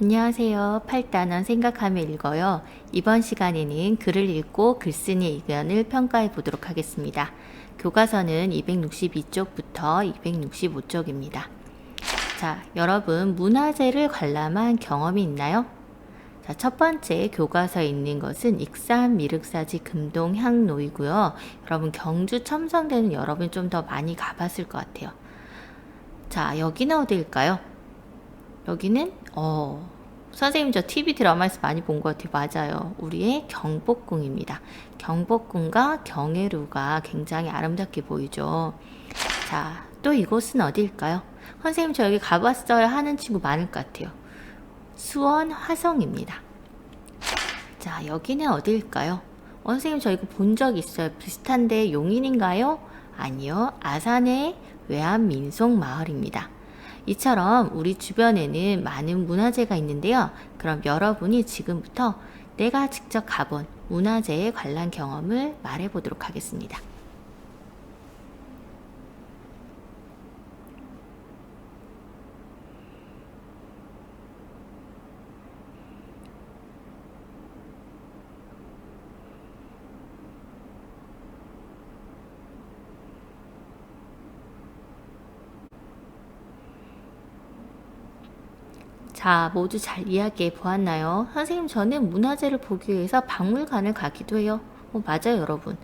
안녕하세요. 8단원 생각하며 읽어요. 이번 시간에는 글을 읽고 글쓴이의 의견을 평가해 보도록 하겠습니다. 교과서는 262쪽부터 265쪽입니다. 자, 여러분 문화재를 관람한 경험이 있나요? 자, 첫 번째 교과서에 있는 것은 익산 미륵사지 금동향로이고요. 여러분 경주 첨성대는 여러분 좀 더 많이 가봤을 것 같아요. 자, 여기는 어디일까요? 여기는 선생님 저 TV 드라마에서 많이 본 것 같아요. 맞아요. 우리의 경복궁입니다. 경복궁과 경회루가 굉장히 아름답게 보이죠. 자, 또 이곳은 어디일까요? 선생님 저 여기 가봤어요 하는 친구 많을 것 같아요. 수원 화성입니다. 자, 여기는 어디일까요? 선생님 저 이거 본 적 있어요. 비슷한데 용인인가요? 아니요. 아산의 외암민속마을입니다. 이처럼 우리 주변에는 많은 문화재가 있는데요. 그럼 여러분이 지금부터 내가 직접 가본 문화재의 관람 경험을 말해보도록 하겠습니다. 자, 모두 잘 이야기해 보았나요? 선생님, 저는 문화재를 보기 위해서 박물관을 가기도 해요. 맞아요, 여러분.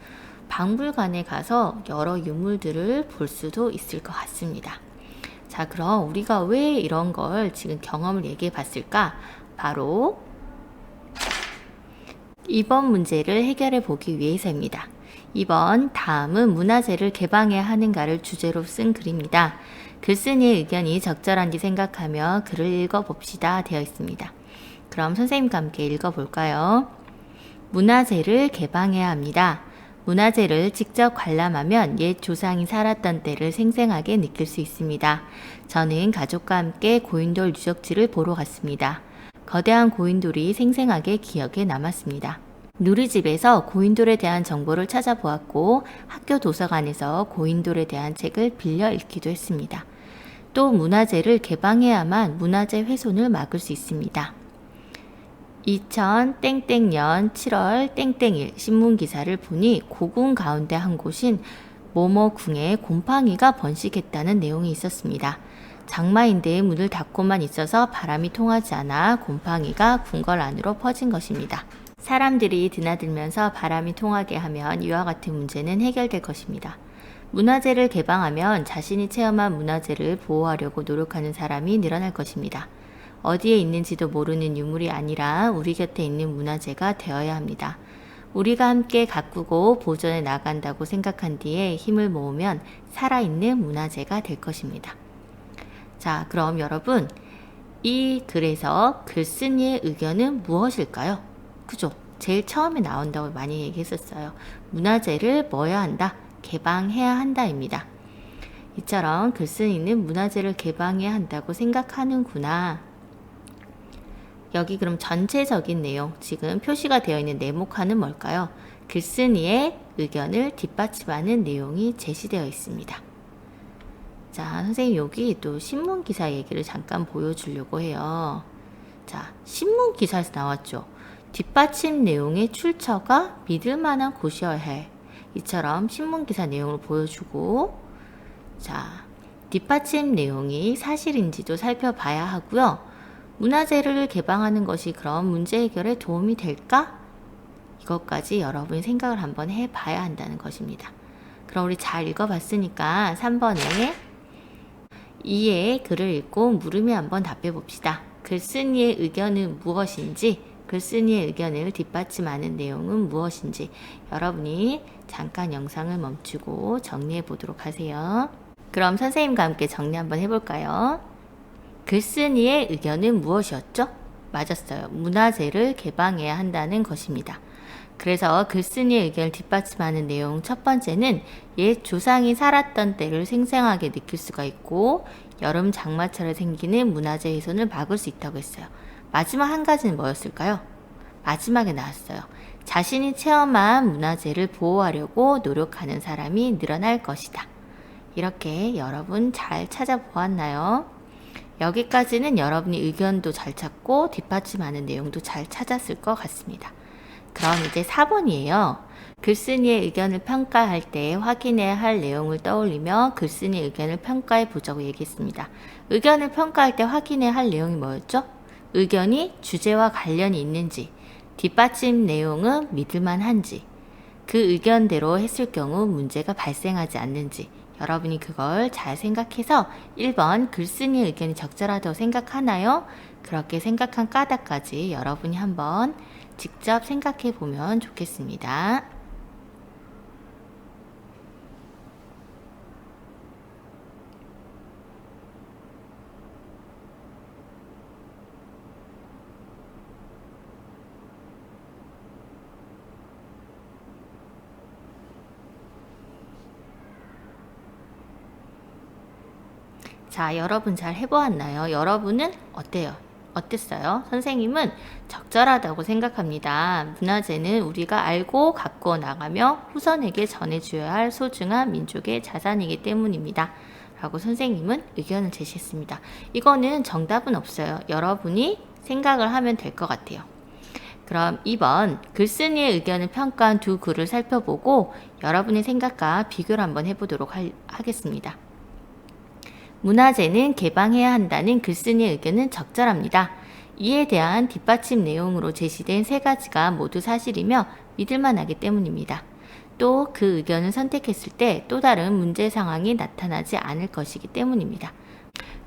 박물관에 가서 여러 유물들을 볼 수도 있을 것 같습니다. 자, 그럼 우리가 왜 이런 걸 지금 경험을 얘기해 봤을까? 바로 이번 문제를 해결해 보기 위해서입니다. 2번, 다음은 문화재를 개방해야 하는가를 주제로 쓴 글입니다. 글쓴이의 의견이 적절한지 생각하며 글을 읽어봅시다 되어 있습니다. 그럼 선생님과 함께 읽어볼까요? 문화재를 개방해야 합니다. 문화재를 직접 관람하면 옛 조상이 살았던 때를 생생하게 느낄 수 있습니다. 저는 가족과 함께 고인돌 유적지를 보러 갔습니다. 거대한 고인돌이 생생하게 기억에 남았습니다. 누리집에서 고인돌에 대한 정보를 찾아보았고 학교 도서관에서 고인돌에 대한 책을 빌려 읽기도 했습니다. 또 문화재를 개방해야만 문화재 훼손을 막을 수 있습니다. 2000땡땡년 7월 땡땡일 신문기사를 보니 고궁 가운데 한 곳인 모모궁에 곰팡이가 번식했다는 내용이 있었습니다. 장마인데 문을 닫고만 있어서 바람이 통하지 않아 곰팡이가 궁궐 안으로 퍼진 것입니다. 사람들이 드나들면서 바람이 통하게 하면 이와 같은 문제는 해결될 것입니다. 문화재를 개방하면 자신이 체험한 문화재를 보호하려고 노력하는 사람이 늘어날 것입니다. 어디에 있는지도 모르는 유물이 아니라 우리 곁에 있는 문화재가 되어야 합니다. 우리가 함께 가꾸고 보존해 나간다고 생각한 뒤에 힘을 모으면 살아있는 문화재가 될 것입니다. 자, 그럼 여러분, 이 글에서 글쓴이의 의견은 무엇일까요? 그죠? 제일 처음에 나온다고 많이 얘기했었어요. 문화재를 뭐 해야 한다? 개방해야 한다입니다. 이처럼 글쓴이는 문화재를 개방해야 한다고 생각하는구나. 여기 그럼 전체적인 내용, 지금 표시가 되어 있는 네모칸은 뭘까요? 글쓴이의 의견을 뒷받침하는 내용이 제시되어 있습니다. 자, 선생님 여기 또 신문기사 얘기를 잠깐 보여주려고 해요. 자, 신문기사에서 나왔죠. 뒷받침 내용의 출처가 믿을 만한 곳이어야 해. 이처럼 신문기사 내용을 보여주고, 자, 뒷받침 내용이 사실인지도 살펴봐야 하고요. 문화재를 개방하는 것이 그럼 문제 해결에 도움이 될까? 이것까지 여러분이 생각을 한번 해봐야 한다는 것입니다. 그럼 우리 잘 읽어봤으니까 3번에 이의 글을 읽고 물음에 한번 답해 봅시다. 글쓴이의 의견은 무엇인지, 글쓴이의 의견을 뒷받침하는 내용은 무엇인지 여러분이 잠깐 영상을 멈추고 정리해 보도록 하세요. 그럼 선생님과 함께 정리 한번 해볼까요? 글쓴이의 의견은 무엇이었죠? 맞았어요. 문화재를 개방해야 한다는 것입니다. 그래서 글쓴이의 의견을 뒷받침하는 내용 첫 번째는 옛 조상이 살았던 때를 생생하게 느낄 수가 있고 여름 장마철에 생기는 문화재 훼손을 막을 수 있다고 했어요. 마지막 한 가지는 뭐였을까요? 마지막에 나왔어요. 자신이 체험한 문화재를 보호하려고 노력하는 사람이 늘어날 것이다. 이렇게 여러분 잘 찾아보았나요? 여기까지는 여러분이 의견도 잘 찾고 뒷받침하는 내용도 잘 찾았을 것 같습니다. 그럼 이제 4번이에요. 글쓴이의 의견을 평가할 때 확인해야 할 내용을 떠올리며 글쓴이의 의견을 평가해 보자고 얘기했습니다. 의견을 평가할 때 확인해야 할 내용이 뭐였죠? 의견이 주제와 관련이 있는지, 뒷받침 내용은 믿을만한지, 그 의견대로 했을 경우 문제가 발생하지 않는지, 여러분이 그걸 잘 생각해서 1번 글쓴이의 의견이 적절하다고 생각하나요? 그렇게 생각한 까닭까지 여러분이 한번 직접 생각해 보면 좋겠습니다. 자, 여러분 잘 해보았나요? 여러분은 어때요? 어땠어요? 선생님은 적절하다고 생각합니다. 문화재는 우리가 알고 갖고 나가며 후손에게 전해줘야 할 소중한 민족의 자산이기 때문입니다. 라고 선생님은 의견을 제시했습니다. 이거는 정답은 없어요. 여러분이 생각을 하면 될 것 같아요. 그럼 2번 글쓴이의 의견을 평가한 두 글을 살펴보고 여러분의 생각과 비교를 한번 해보도록 하겠습니다. 문화재는 개방해야 한다는 글쓴이의 의견은 적절합니다. 이에 대한 뒷받침 내용으로 제시된 세 가지가 모두 사실이며 믿을만하기 때문입니다. 또 그 의견을 선택했을 때 또 다른 문제 상황이 나타나지 않을 것이기 때문입니다.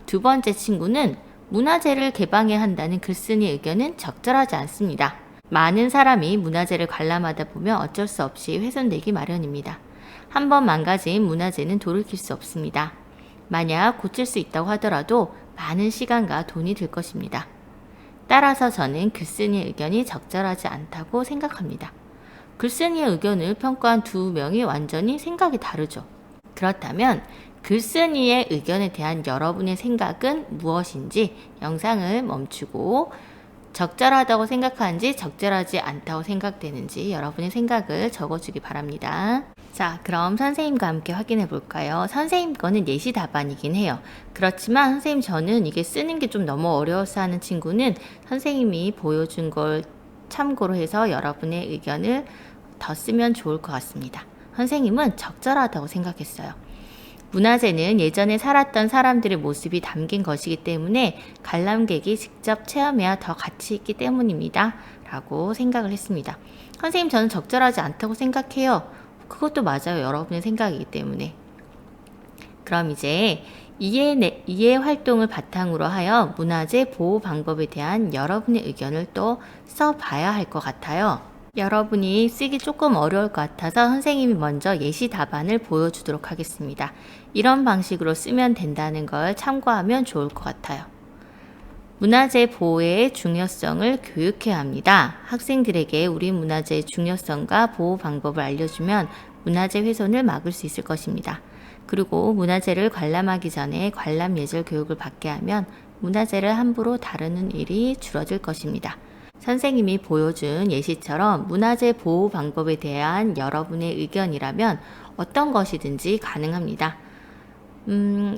두 번째 친구는 문화재를 개방해야 한다는 글쓴이의 의견은 적절하지 않습니다. 많은 사람이 문화재를 관람하다 보면 어쩔 수 없이 훼손되기 마련입니다. 한번 망가진 문화재는 돌이킬 수 없습니다. 만약 고칠 수 있다고 하더라도 많은 시간과 돈이 들 것입니다. 따라서 저는 글쓴이의 의견이 적절하지 않다고 생각합니다. 글쓴이의 의견을 평가한 두 명이 완전히 생각이 다르죠. 그렇다면 글쓴이의 의견에 대한 여러분의 생각은 무엇인지 영상을 멈추고 적절하다고 생각하는지 적절하지 않다고 생각되는지 여러분의 생각을 적어주기 바랍니다. 자, 그럼 선생님과 함께 확인해 볼까요? 선생님 거는 예시 답안이긴 해요. 그렇지만 선생님 저는 이게 쓰는 게 좀 너무 어려워서 하는 친구는 선생님이 보여준 걸 참고로 해서 여러분의 의견을 더 쓰면 좋을 것 같습니다. 선생님은 적절하다고 생각했어요. 문화재는 예전에 살았던 사람들의 모습이 담긴 것이기 때문에 관람객이 직접 체험해야 더 가치 있기 때문입니다. 라고 생각을 했습니다. 선생님 저는 적절하지 않다고 생각해요. 그것도 맞아요. 여러분의 생각이기 때문에. 그럼 이제 이해 활동을 바탕으로 하여 문화재 보호 방법에 대한 여러분의 의견을 또 써봐야 할 것 같아요. 여러분이 쓰기 조금 어려울 것 같아서 선생님이 먼저 예시 답안을 보여주도록 하겠습니다. 이런 방식으로 쓰면 된다는 걸 참고하면 좋을 것 같아요. 문화재 보호의 중요성을 교육해야 합니다. 학생들에게 우리 문화재의 중요성과 보호 방법을 알려주면 문화재 훼손을 막을 수 있을 것입니다. 그리고 문화재를 관람하기 전에 관람 예절 교육을 받게 하면 문화재를 함부로 다루는 일이 줄어들 것입니다. 선생님이 보여준 예시처럼 문화재 보호 방법에 대한 여러분의 의견이라면 어떤 것이든지 가능합니다.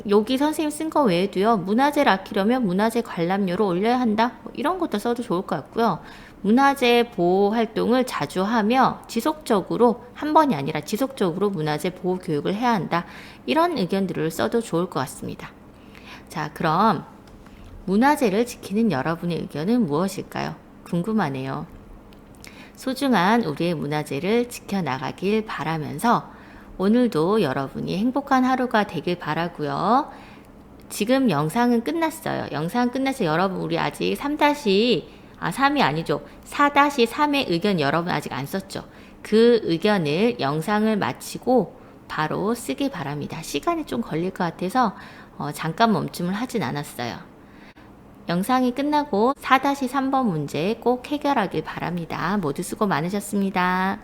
여기 선생님 쓴 거 외에도요, 문화재를 아끼려면 문화재 관람료를 올려야 한다, 이런 것도 써도 좋을 것 같고요. 문화재 보호 활동을 자주 하며 지속적으로, 한 번이 아니라 지속적으로 문화재 보호 교육을 해야 한다, 이런 의견들을 써도 좋을 것 같습니다. 자, 그럼 문화재를 지키는 여러분의 의견은 무엇일까요? 궁금하네요. 소중한 우리의 문화재를 지켜나가길 바라면서 오늘도 여러분이 행복한 하루가 되길 바라고요. 지금 영상은 끝났어요. 영상 끝나서 여러분 우리 아직 3-3이 아니죠. 4-3의 의견 여러분 아직 안 썼죠. 그 의견을 영상을 마치고 바로 쓰기 바랍니다. 시간이 좀 걸릴 것 같아서 잠깐 멈춤을 하진 않았어요. 영상이 끝나고 4-3번 문제 꼭 해결하길 바랍니다. 모두 수고 많으셨습니다.